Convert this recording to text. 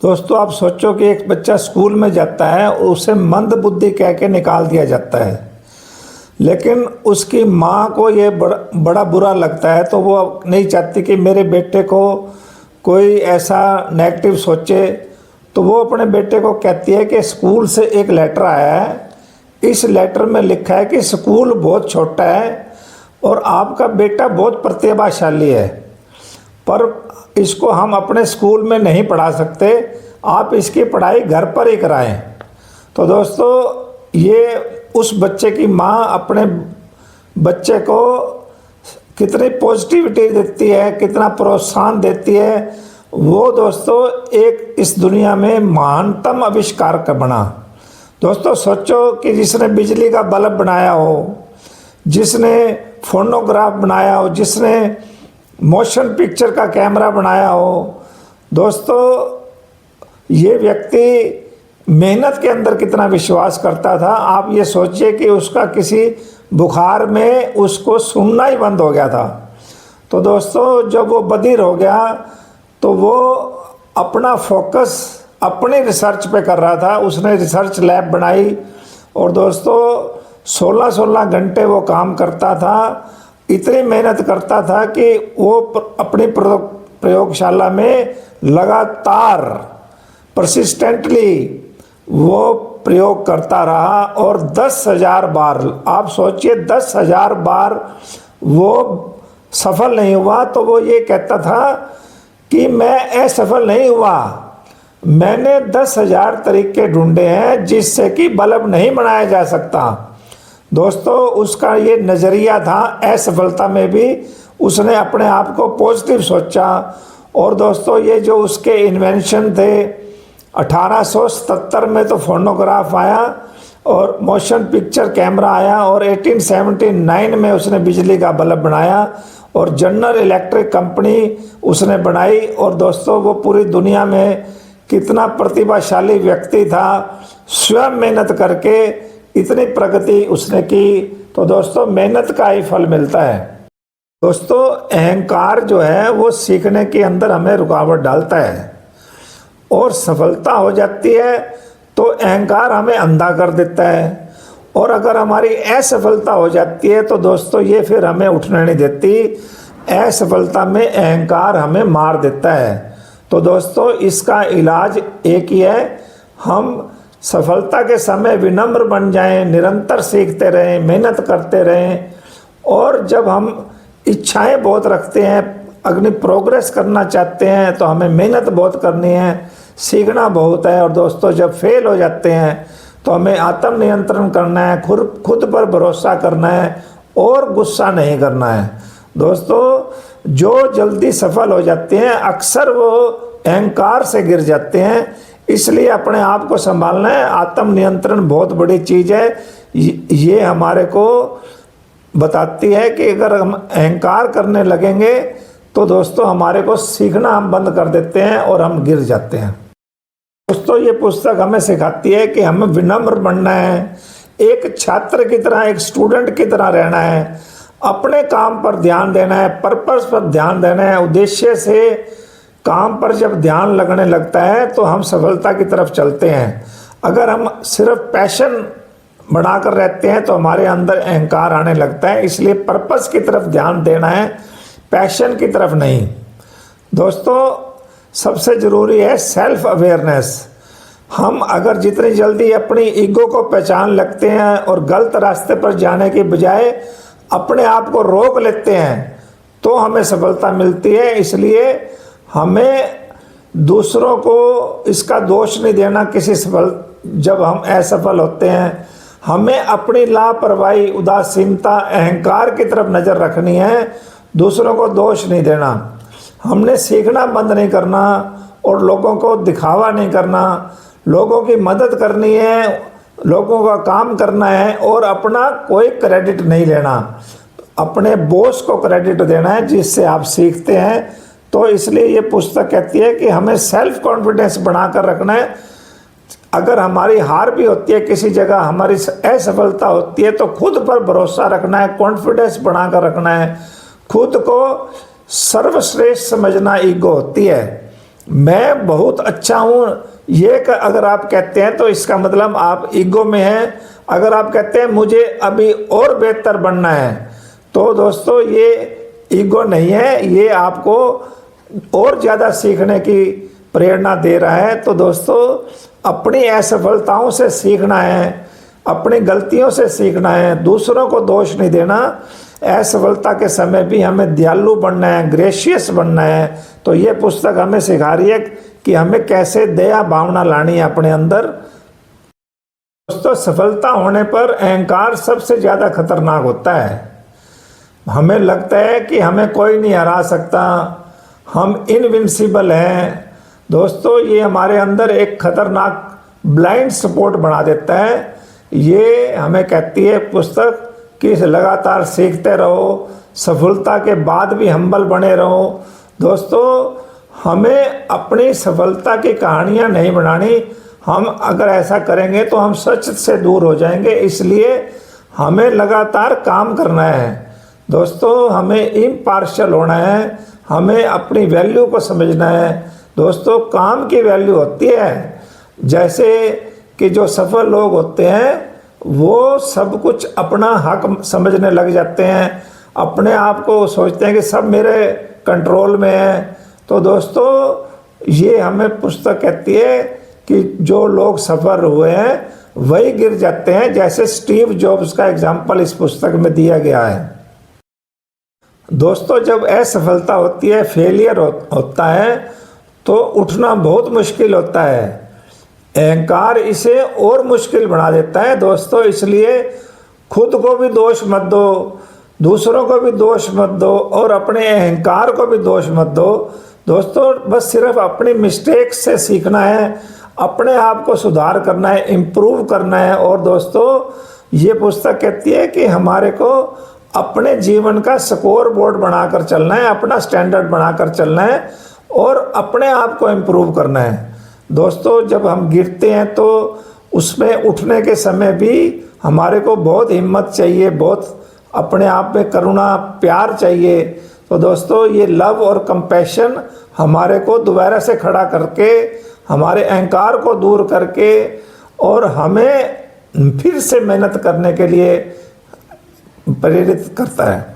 दोस्तों, आप सोचो कि एक बच्चा स्कूल में जाता है, उसे मंद बुद्धि कह के निकाल दिया जाता है, लेकिन उसकी माँ को ये बड़ा बुरा लगता है, तो वो नहीं चाहती कि मेरे बेटे को कोई ऐसा नेगेटिव सोचे। तो वो अपने बेटे को कहती है कि स्कूल से एक लेटर आया है, इस लेटर में लिखा है कि स्कूल बहुत छोटा है और आपका बेटा बहुत प्रतिभाशाली है, पर इसको हम अपने स्कूल में नहीं पढ़ा सकते, आप इसकी पढ़ाई घर पर ही कराएं। तो दोस्तों, ये उस बच्चे की माँ अपने बच्चे को कितनी पॉजिटिविटी देती है, कितना प्रोत्साहन देती है। वो दोस्तों एक इस दुनिया में महानतम आविष्कार का बना। दोस्तों सोचो कि जिसने बिजली का बल्ब बनाया हो, जिसने फोनोग्राफ बनाया हो, जिसने मोशन पिक्चर का कैमरा बनाया हो, दोस्तों ये व्यक्ति मेहनत के अंदर कितना विश्वास करता था। आप ये सोचिए कि उसका किसी बुखार में उसको सुनना ही बंद हो गया था। तो दोस्तों जब वो बधिर हो गया तो वो अपना फोकस अपनी रिसर्च पे कर रहा था। उसने रिसर्च लैब बनाई और दोस्तों 16-16 घंटे वो काम करता था। इतनी मेहनत करता था कि वो अपनी प्रयोगशाला में लगातार परसिस्टेंटली वो प्रयोग करता रहा और 10,000 बार, आप सोचिए 10,000 बार वो सफल नहीं हुआ तो वो ये कहता था कि मैं असफल नहीं हुआ, मैंने 10,000 तरीके ढूंढे हैं जिससे कि बल्ब नहीं बनाया जा सकता। दोस्तों उसका ये नज़रिया था। असफलता में भी उसने अपने आप को पॉजिटिव सोचा। और दोस्तों ये जो उसके इन्वेंशन थे, 1877 में तो फोनोग्राफ आया और मोशन पिक्चर कैमरा आया और 1879 में उसने बिजली का बल्ब बनाया और जनरल इलेक्ट्रिक कंपनी उसने बनाई। और दोस्तों वो पूरी दुनिया में कितना प्रतिभाशाली व्यक्ति था, स्वयं मेहनत करके इतनी प्रगति उसने की। तो दोस्तों मेहनत का ही फल मिलता है। दोस्तों अहंकार जो है वो सीखने के अंदर हमें रुकावट डालता है और सफलता हो जाती है तो अहंकार हमें अंधा कर देता है, और अगर हमारी असफलता हो जाती है तो दोस्तों ये फिर हमें उठने नहीं देती। असफलता में अहंकार हमें मार देता है। तो दोस्तों इसका इलाज एक ही है, हम सफलता के समय विनम्र बन जाएं, निरंतर सीखते रहें, मेहनत करते रहें। और जब हम इच्छाएं बहुत रखते हैं, अग्नि प्रोग्रेस करना चाहते हैं तो हमें मेहनत बहुत करनी है, सीखना बहुत है। और दोस्तों जब फेल हो जाते हैं तो हमें आत्म नियंत्रण करना है, खुद पर भरोसा करना है और गुस्सा नहीं करना है। दोस्तों जो जल्दी सफल हो जाते हैं अक्सर वो अहंकार से गिर जाते हैं, इसलिए अपने आप को संभालना है। आत्म नियंत्रण बहुत बड़ी चीज़ है। ये हमारे को बताती है कि अगर हम अहंकार करने लगेंगे तो दोस्तों हमारे को सीखना हम बंद कर देते हैं और हम गिर जाते हैं। दोस्तों ये पुस्तक हमें सिखाती है कि हमें विनम्र बनना है, एक छात्र की तरह, एक स्टूडेंट की तरह रहना है, अपने काम पर ध्यान देना है, पर्पस पर ध्यान देना है। उद्देश्य से काम पर जब ध्यान लगने लगता है तो हम सफलता की तरफ चलते हैं। अगर हम सिर्फ पैशन बढ़ाकर रहते हैं तो हमारे अंदर अहंकार आने लगता है। इसलिए पर्पस की तरफ ध्यान देना है, पैशन की तरफ नहीं। दोस्तों सबसे ज़रूरी है सेल्फ अवेयरनेस। हम अगर जितनी जल्दी अपनी ईगो को पहचान लगते हैं और गलत रास्ते पर जाने के बजाय अपने आप को रोक लेते हैं तो हमें सफलता मिलती है। इसलिए हमें दूसरों को इसका दोष नहीं देना किसी जब हम असफल होते हैं। हमें अपनी लापरवाही, उदासीनता, अहंकार की तरफ नज़र रखनी है, दूसरों को दोष नहीं देना। हमने सीखना बंद नहीं करना और लोगों को दिखावा नहीं करना, लोगों की मदद करनी है, लोगों का काम करना है और अपना कोई क्रेडिट नहीं लेना। अपने बॉस को क्रेडिट देना है जिससे आप सीखते हैं। तो इसलिए ये पुस्तक कहती है कि हमें सेल्फ कॉन्फिडेंस बनाकर रखना है। अगर हमारी हार भी होती है किसी जगह, हमारी असफलता होती है तो खुद पर भरोसा रखना है, कॉन्फिडेंस बनाकर रखना है। खुद को सर्वश्रेष्ठ समझना ईगो होती है। मैं बहुत अच्छा हूँ, अगर आप कहते हैं तो इसका मतलब आप ईगो में हैं। अगर आप कहते हैं मुझे अभी और बेहतर बनना है, तो दोस्तों ये ईगो नहीं है, ये आपको और ज़्यादा सीखने की प्रेरणा दे रहा है। तो दोस्तों अपनी असफलताओं से सीखना है, अपनी गलतियों से सीखना है, दूसरों को दोष नहीं देना। असफलता के समय भी हमें दयालु बनना है, ग्रेशियस बनना है। तो ये पुस्तक हमें सिखा रही है कि हमें कैसे दया भावना लानी है अपने अंदर। दोस्तों सफलता होने पर अहंकार सबसे ज़्यादा खतरनाक होता है। हमें लगता है कि हमें कोई नहीं हरा सकता, हम इनविंसिबल हैं। दोस्तों ये हमारे अंदर एक खतरनाक ब्लाइंड सपोर्ट बना देता है। ये हमें कहती है पुस्तक कि लगातार सीखते रहो, सफलता के बाद भी हम्बल बने रहो। दोस्तों हमें अपनी सफलता की कहानियाँ नहीं बनानी, हम अगर ऐसा करेंगे तो हम सच से दूर हो जाएंगे। इसलिए हमें लगातार काम करना है। दोस्तों हमें इम्पार्शियल होना है, हमें अपनी वैल्यू को समझना है। दोस्तों काम की वैल्यू होती है, जैसे कि जो सफल लोग होते हैं वो सब कुछ अपना हक समझने लग जाते हैं, अपने आप को सोचते हैं कि सब मेरे कंट्रोल में है। तो दोस्तों ये हमें पुस्तक कहती है कि जो लोग सफल हुए हैं वही गिर जाते हैं, जैसे स्टीव जॉब्स का एग्जाम्पल इस पुस्तक में दिया गया है। दोस्तों जब असफलता होती है, फेलियर होता है, तो उठना बहुत मुश्किल होता है। अहंकार इसे और मुश्किल बना देता है। दोस्तों इसलिए खुद को भी दोष मत दो, दूसरों को भी दोष मत दो, और अपने अहंकार को भी दोष मत दो। दोस्तों बस सिर्फ अपनी मिस्टेक से सीखना है, अपने आप को सुधार करना है, इम्प्रूव करना है। और दोस्तों ये पुस्तक कहती है कि हमारे को अपने जीवन का स्कोर बोर्ड बनाकर चलना है, अपना स्टैंडर्ड बनाकर चलना है और अपने आप को इम्प्रूव करना है। दोस्तों जब हम गिरते हैं तो उसमें उठने के समय भी हमारे को बहुत हिम्मत चाहिए, बहुत अपने आप में करुणा प्यार चाहिए। तो दोस्तों ये लव और कंपैशन हमारे को दोबारा से खड़ा करके, हमारे अहंकार को दूर करके और हमें फिर से मेहनत करने के लिए प्रेरित करता है।